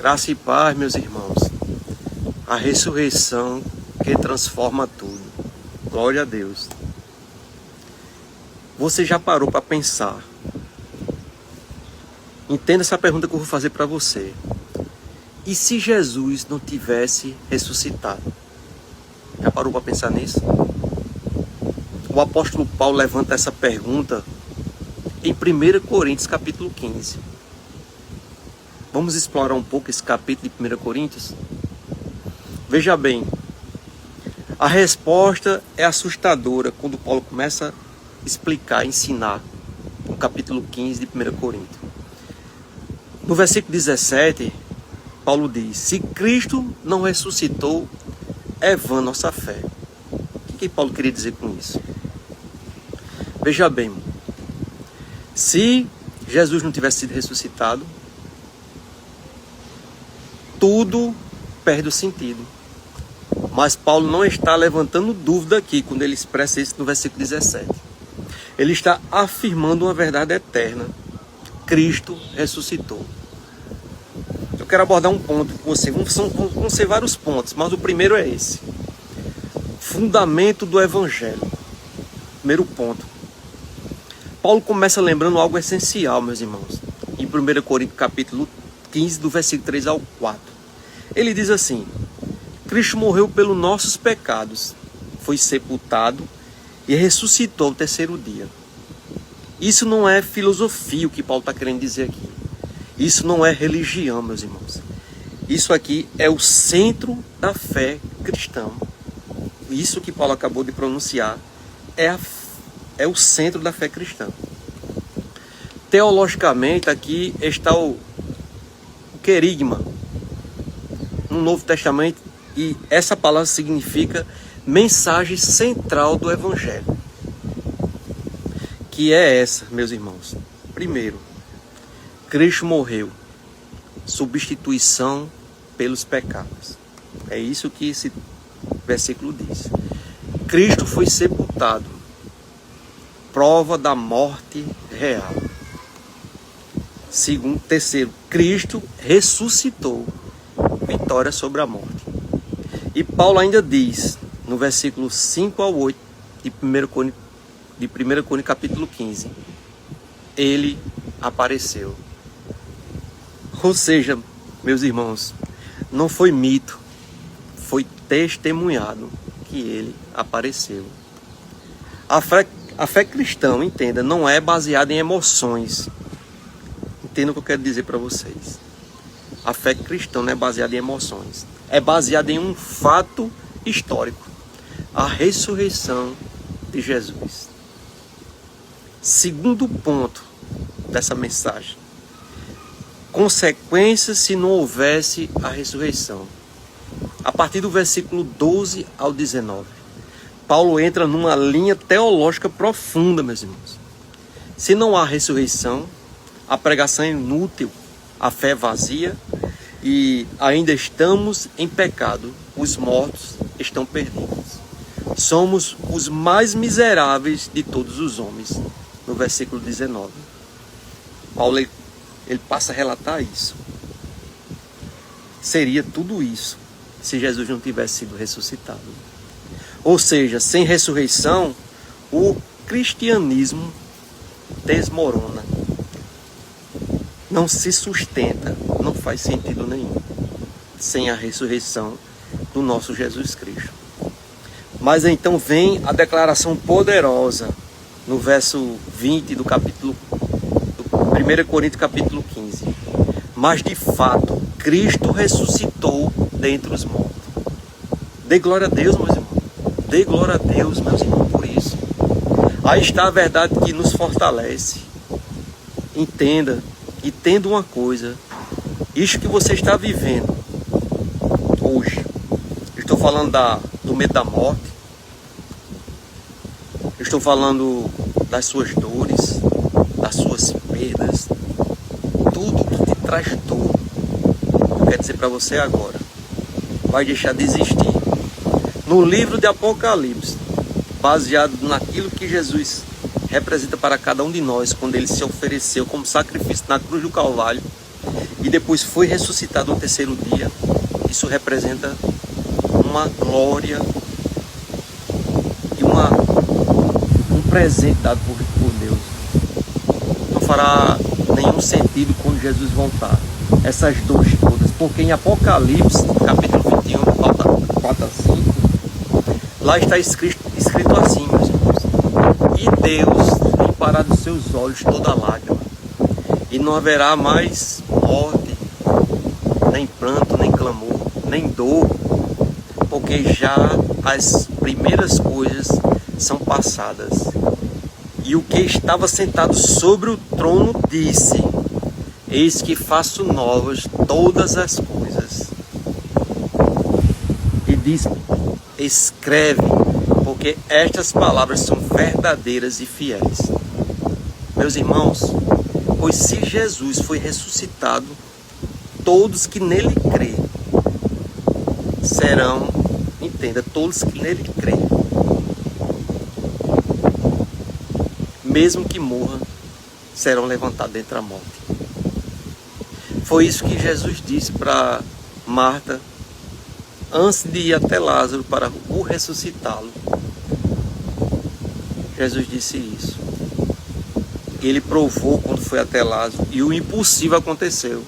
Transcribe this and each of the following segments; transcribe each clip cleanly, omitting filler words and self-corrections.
Graça e paz, meus irmãos. A ressurreição que transforma tudo. Glória a Deus. Você já parou para pensar? Entenda essa pergunta que eu vou fazer para você. E se Jesus não tivesse ressuscitado? Já parou para pensar nisso? O apóstolo Paulo levanta essa pergunta em 1 Coríntios capítulo 15. Vamos explorar um pouco esse capítulo de 1 Coríntios? Veja bem, a resposta é assustadora quando Paulo começa a explicar, ensinar no capítulo 15 de 1 Coríntios. No versículo 17, Paulo diz: se Cristo não ressuscitou, é vã nossa fé. O que Paulo queria dizer com isso? Veja bem, se Jesus não tivesse sido ressuscitado, tudo perde o sentido. Mas Paulo não está levantando dúvida aqui quando ele expressa isso no versículo 17. Ele está afirmando uma verdade eterna. Cristo ressuscitou. Eu quero abordar um ponto com você. Vão ser vários pontos, mas o primeiro é esse. Fundamento do Evangelho. Primeiro ponto. Paulo começa lembrando algo essencial, meus irmãos. Em 1 Coríntios capítulo 15, do versículo 3 ao 4. Ele diz assim: Cristo morreu pelos nossos pecados, foi sepultado e ressuscitou ao terceiro dia. Isso não é filosofia o que Paulo está querendo dizer aqui. Isso não é religião, meus irmãos. Isso aqui é o centro da fé cristã. Isso que Paulo acabou de pronunciar é o centro da fé cristã. Teologicamente, aqui está o querigma no Novo Testamento, e essa palavra significa mensagem central do Evangelho. Que é essa, meus irmãos. Primeiro, Cristo morreu, substituição pelos pecados. É isso que esse versículo diz. Cristo foi sepultado, prova da morte real. Segundo, terceiro, Cristo ressuscitou, vitória sobre a morte. E Paulo ainda diz, no versículo 5 ao 8 de 1 Coríntios capítulo 15, ele apareceu. Ou seja, meus irmãos, não foi mito, foi testemunhado que ele apareceu. A fé cristã, entenda, não é baseada em emoções. Entenda o que eu quero dizer para vocês. A fé cristã não é baseada em emoções. É baseada em um fato histórico. A ressurreição de Jesus. Segundo ponto dessa mensagem. Consequências se não houvesse a ressurreição. A partir do versículo 12 ao 19. Paulo entra numa linha teológica profunda, meus irmãos. Se não há ressurreição, a pregação é inútil, a fé é vazia e ainda estamos em pecado. Os mortos estão perdidos. Somos os mais miseráveis de todos os homens. No versículo 19. Paulo ele passa a relatar isso. Seria tudo isso se Jesus não tivesse sido ressuscitado. Ou seja, sem ressurreição, o cristianismo desmorona. Não se sustenta, não faz sentido nenhum sem a ressurreição do nosso Jesus Cristo. Mas então vem a declaração poderosa no verso 20 do 1 Coríntios capítulo 15. Mas de fato, Cristo ressuscitou dentre os mortos. Dê glória a Deus, meus irmãos. Dê glória a Deus, meus irmãos, por isso. Aí está a verdade que nos fortalece. Entenda. E tendo uma coisa, isto que você está vivendo hoje, estou falando do medo da morte, estou falando das suas dores, das suas perdas, tudo que te traz dor, eu quero dizer para você agora, vai deixar de existir. No livro de Apocalipse, baseado naquilo que Jesus representa para cada um de nós, quando ele se ofereceu como sacrifício na cruz do Calvário, e depois foi ressuscitado no terceiro dia, isso representa uma glória e um presente dado por Deus. Não fará nenhum sentido quando Jesus voltar, essas dores todas, porque em Apocalipse, capítulo 21, falta 4 a 5, lá está escrito assim, meus irmãos: e Deus limpará dos seus olhos toda lágrima, e não haverá mais morte, nem pranto, nem clamor, nem dor, porque já as primeiras coisas são passadas. E o que estava sentado sobre o trono disse: eis que faço novas todas as coisas. E diz: escreve, porque estas palavras são verdadeiras e fiéis. Meus irmãos, pois se Jesus foi ressuscitado, todos que nele crêem serão, entenda, todos que nele crêem, mesmo que morram, serão levantados dentre a morte. Foi isso que Jesus disse para Marta antes de ir até Lázaro para o ressuscitá-lo. Jesus disse isso. Ele provou quando foi até Lázaro e o impossível aconteceu.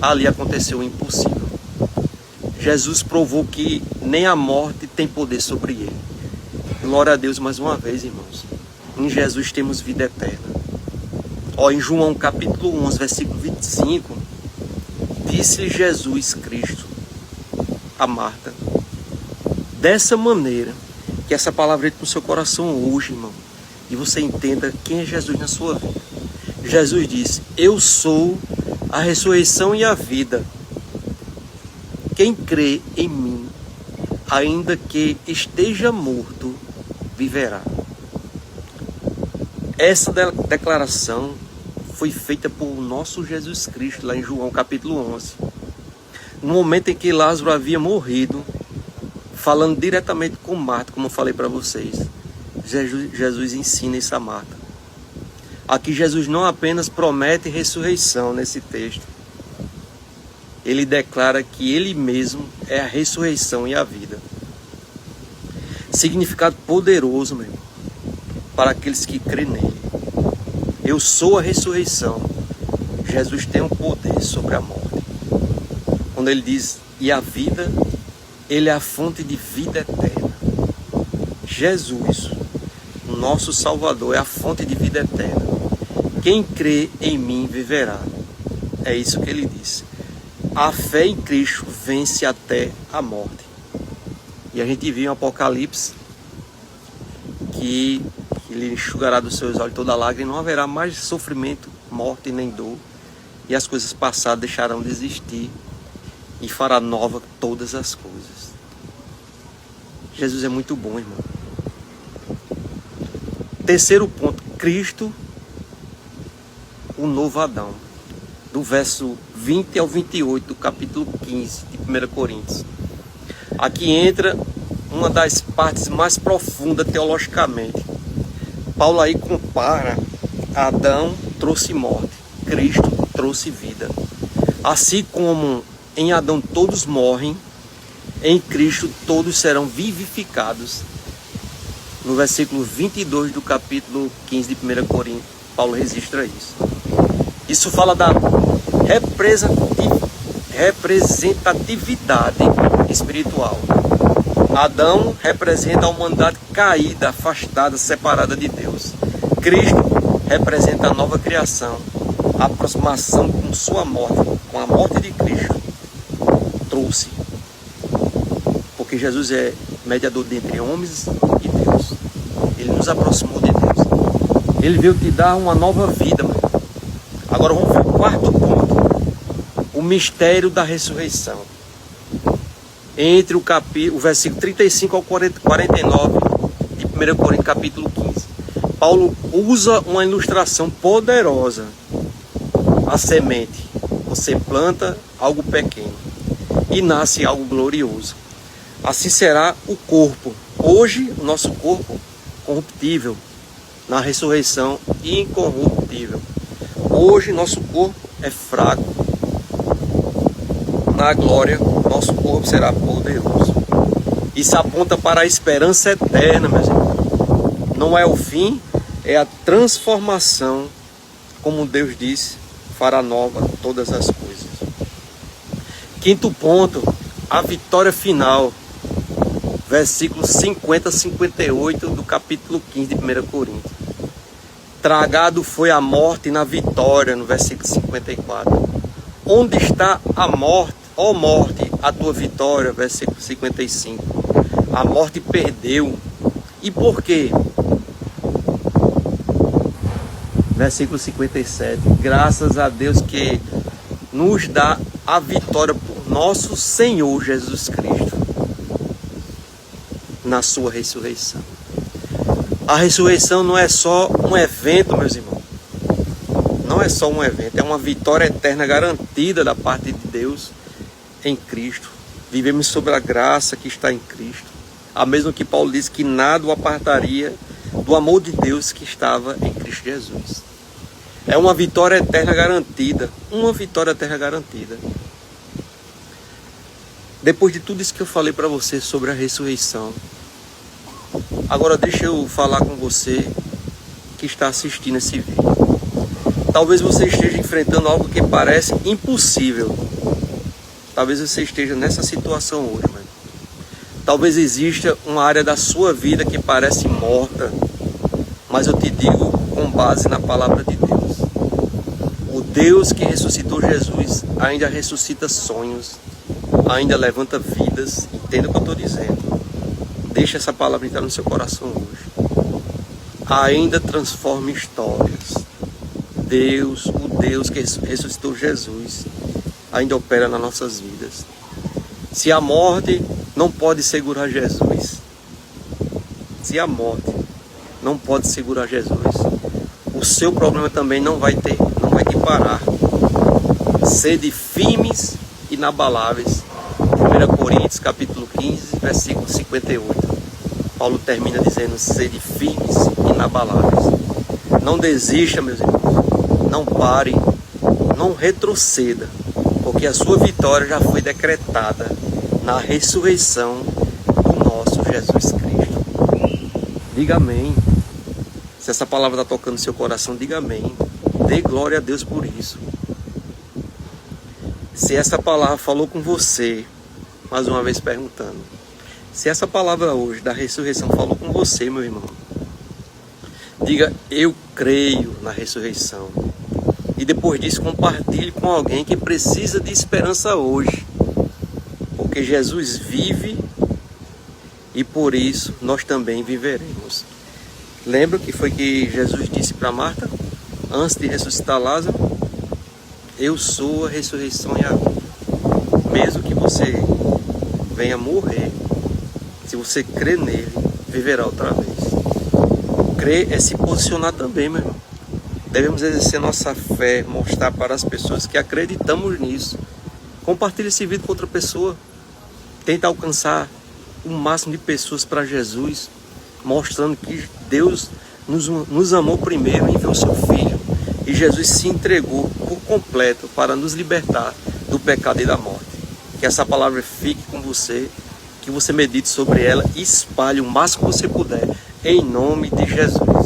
Ali aconteceu o impossível. Jesus provou que nem a morte tem poder sobre ele. Glória a Deus mais uma vez, irmãos. Em Jesus temos vida eterna. Em João capítulo 11, versículo 25, disse-lhe Jesus Cristo a Marta, dessa maneira, que essa palavra entre no seu coração hoje, irmão, e você entenda quem é Jesus na sua vida. Jesus disse: eu sou a ressurreição e a vida. Quem crê em mim, ainda que esteja morto, viverá. Essa declaração foi feita por nosso Jesus Cristo, lá em João capítulo 11. No momento em que Lázaro havia morrido, falando diretamente com Marta, como eu falei para vocês. Jesus ensina isso a Marta. Aqui Jesus não apenas promete ressurreição nesse texto. Ele declara que ele mesmo é a ressurreição e a vida. Significado poderoso, meu irmão, para aqueles que crêem nele. Eu sou a ressurreição. Jesus tem um poder sobre a morte. Quando ele diz, e a vida, ele é a fonte de vida eterna. Jesus, o nosso Salvador, é a fonte de vida eterna. Quem crê em mim viverá. É isso que ele disse. A fé em Cristo vence até a morte. E a gente viu em Apocalipse que ele enxugará dos seus olhos toda lágrima e não haverá mais sofrimento, morte nem dor. E as coisas passadas deixarão de existir e fará nova todas as coisas. Jesus é muito bom, irmão. Terceiro ponto, Cristo, o novo Adão. Do verso 20 ao 28 do capítulo 15 de 1 Coríntios. Aqui entra uma das partes mais profundas teologicamente. Paulo aí compara: Adão trouxe morte, Cristo trouxe vida. Assim como em Adão todos morrem, em Cristo todos serão vivificados. No versículo 22 do capítulo 15 de 1 Coríntios, Paulo registra isso. Isso fala da representatividade espiritual. Adão representa a humanidade caída, afastada, separada de Deus. Cristo representa a nova criação, a aproximação com sua morte, com a morte de Cristo. Trouxe. Porque Jesus é mediador entre homens e Deus. Ele nos aproximou de Deus. Ele veio te dar uma nova vida, mano. Agora vamos ver o quarto ponto. O mistério da ressurreição. Entre o versículo 35 ao 49 de 1 Coríntios capítulo 15. Paulo usa uma ilustração poderosa. A semente. Você planta algo pequeno e nasce algo glorioso. Assim será o corpo. Hoje, o nosso corpo corruptível. Na ressurreição, incorruptível. Hoje, nosso corpo é fraco, na glória nosso corpo será poderoso. Isso aponta para a esperança eterna, meus irmãos. Não é o fim, é a transformação, como Deus disse, fará nova todas as coisas. Quinto ponto, a vitória final. Versículos 50 a 58 do capítulo 15 de 1 Coríntios. Tragado foi a morte na vitória, no versículo 54. Onde está a morte? Ó morte, a tua vitória, versículo 55. A morte perdeu. E por quê? Versículo 57. Graças a Deus que nos dá a vitória por nosso Senhor Jesus Cristo na sua ressurreição. A ressurreição não é só um evento, meus irmãos. Não é só um evento, é uma vitória eterna garantida da parte de Deus em Cristo. Vivemos sobre a graça que está em Cristo. A mesma que Paulo disse que nada o apartaria do amor de Deus que estava em Cristo Jesus. É uma vitória eterna garantida. Uma vitória eterna garantida. Depois de tudo isso que eu falei para você sobre a ressurreição, agora deixa eu falar com você que está assistindo esse vídeo. Talvez você esteja enfrentando algo que parece impossível. Talvez você esteja nessa situação hoje, mano. Talvez exista uma área da sua vida que parece morta. Mas eu te digo com base na palavra de Deus. O Deus que ressuscitou Jesus ainda ressuscita sonhos, ainda levanta vidas. Entenda o que eu estou dizendo. Deixa essa palavra entrar no seu coração hoje. Ainda transforma histórias. Deus, o Deus que ressuscitou Jesus, ainda opera nas nossas vidas. Se a morte não pode segurar Jesus, se a morte não pode segurar Jesus, o seu problema também não vai te parar. Sede firmes e inabaláveis. 1 Coríntios capítulo 15, versículo 58. Paulo termina dizendo: sede firmes e inabaláveis. Não desista, meus irmãos. Não pare, não retroceda, porque a sua vitória já foi decretada na ressurreição do nosso Jesus Cristo. Diga amém. Se essa palavra está tocando no seu coração, diga amém. Dê glória a Deus por isso. Se essa palavra falou com você, mais uma vez perguntando, se essa palavra hoje da ressurreição falou com você, meu irmão, diga: eu creio na ressurreição. E depois disso, compartilhe com alguém que precisa de esperança hoje. Porque Jesus vive e por isso nós também viveremos. Lembra que foi que Jesus disse para Marta, antes de ressuscitar Lázaro? Eu sou a ressurreição e a vida. Mesmo que você venha morrer, se você crer nele, viverá outra vez. Crer é se posicionar também, meu irmão. Devemos exercer nossa fé, mostrar para as pessoas que acreditamos nisso. Compartilhe esse vídeo com outra pessoa. Tenta alcançar o máximo de pessoas para Jesus, mostrando que Deus nos amou primeiro e enviou seu Filho. E Jesus se entregou por completo para nos libertar do pecado e da morte. Que essa palavra fique com você, que você medite sobre ela e espalhe o máximo que você puder, em nome de Jesus.